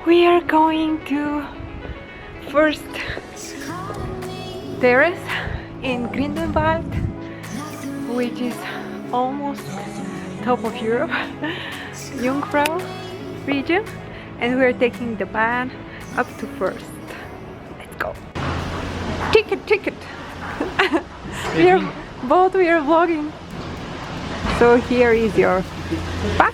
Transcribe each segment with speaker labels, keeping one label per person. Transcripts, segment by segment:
Speaker 1: We are going to first terrace in Grindelwald, which is almost top of Europe, Jungfrau region, and we are taking the van up to first. Let's go. Ticket. we are vlogging. So here is your bus.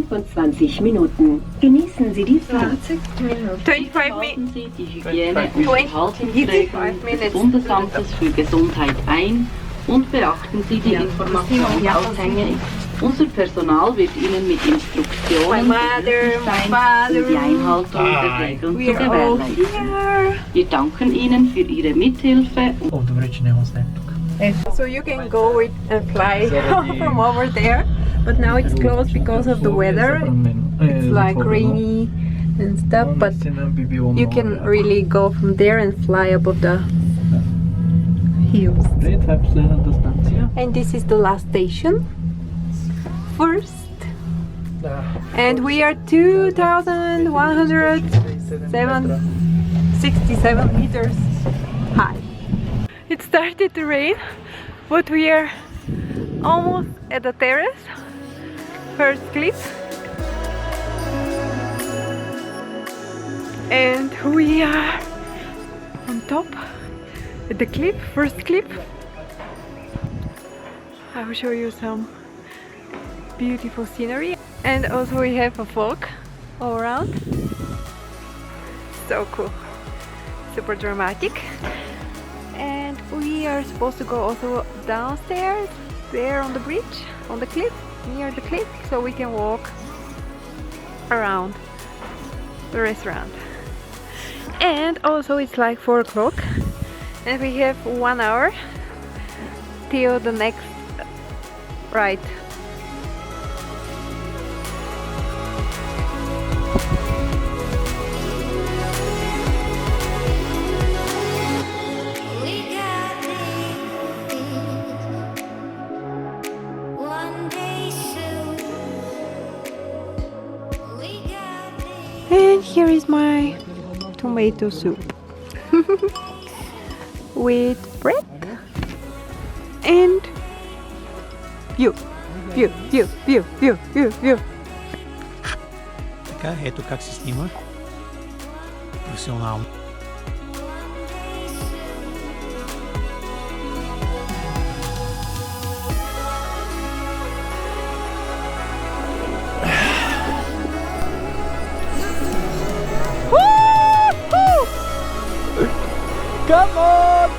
Speaker 2: 25 Minuten. Genießen Sie die Fahrt.
Speaker 1: 25 minutes.
Speaker 2: Sie die Hygiene- und Verhaltensregeln des Bundesamtes für Gesundheit ein und beachten Sie die Informationsaushänge. Unser Personal wird Ihnen mit Instruktionen behilflich sein, um die Einhaltung der Regeln zu gewährleisten. Wir danken Ihnen für Ihre Mithilfe.
Speaker 1: So you can go with and fly from over there, but now it's closed because of the weather. It's like rainy and stuff, but you can really go from there and fly above the hills. And this is the last station. First, and we are 2,167 meters high. It started to rain, but we are almost at the terrace, first cliff, and we are on top at the cliff, first cliff. I will show you some beautiful scenery, and also we have a fog all around. So cool, super dramatic. And we are supposed to go also downstairs, there on the bridge, on the cliff, near the cliff, so we can walk around the restaurant. And also it's like 4 o'clock, and we have 1 hour till the next ride. And here is my tomato soup with bread and view.
Speaker 3: Така, ето как се снима професионално.
Speaker 1: Come on!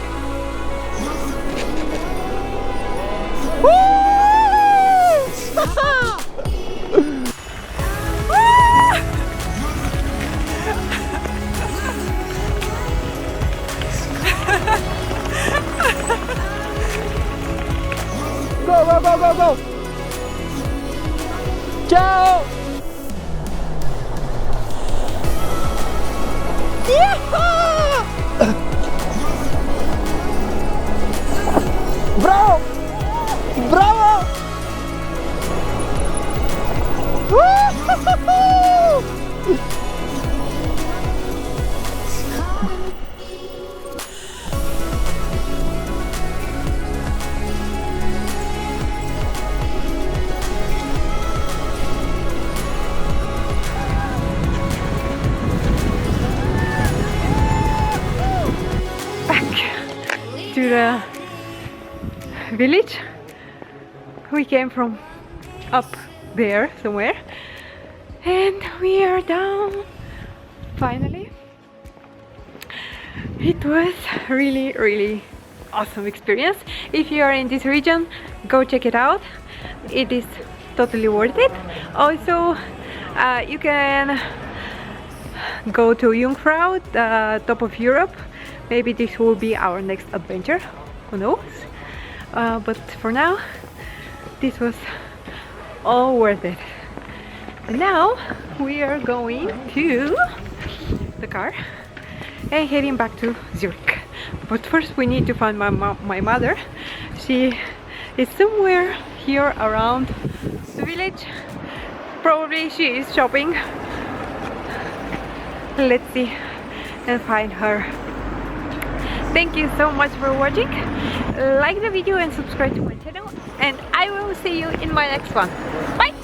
Speaker 1: Go! Ciao! Bravo! Back to the village. We came from up there somewhere, and we are down finally. It was really awesome experience. If you are in this region, go check it out. It is totally worth it. Also, you can go to Jungfrau, the top of Europe. Maybe this will be our next adventure, who knows. But for now, this was all worth it. And now we are going to the car and heading back to Zurich. But first we need to find my mother. She is somewhere here around the village. Probably she is shopping. Let's see and find her. Thank you so much for watching. Like the video and subscribe to my channel, and I will see you in my next one. Bye!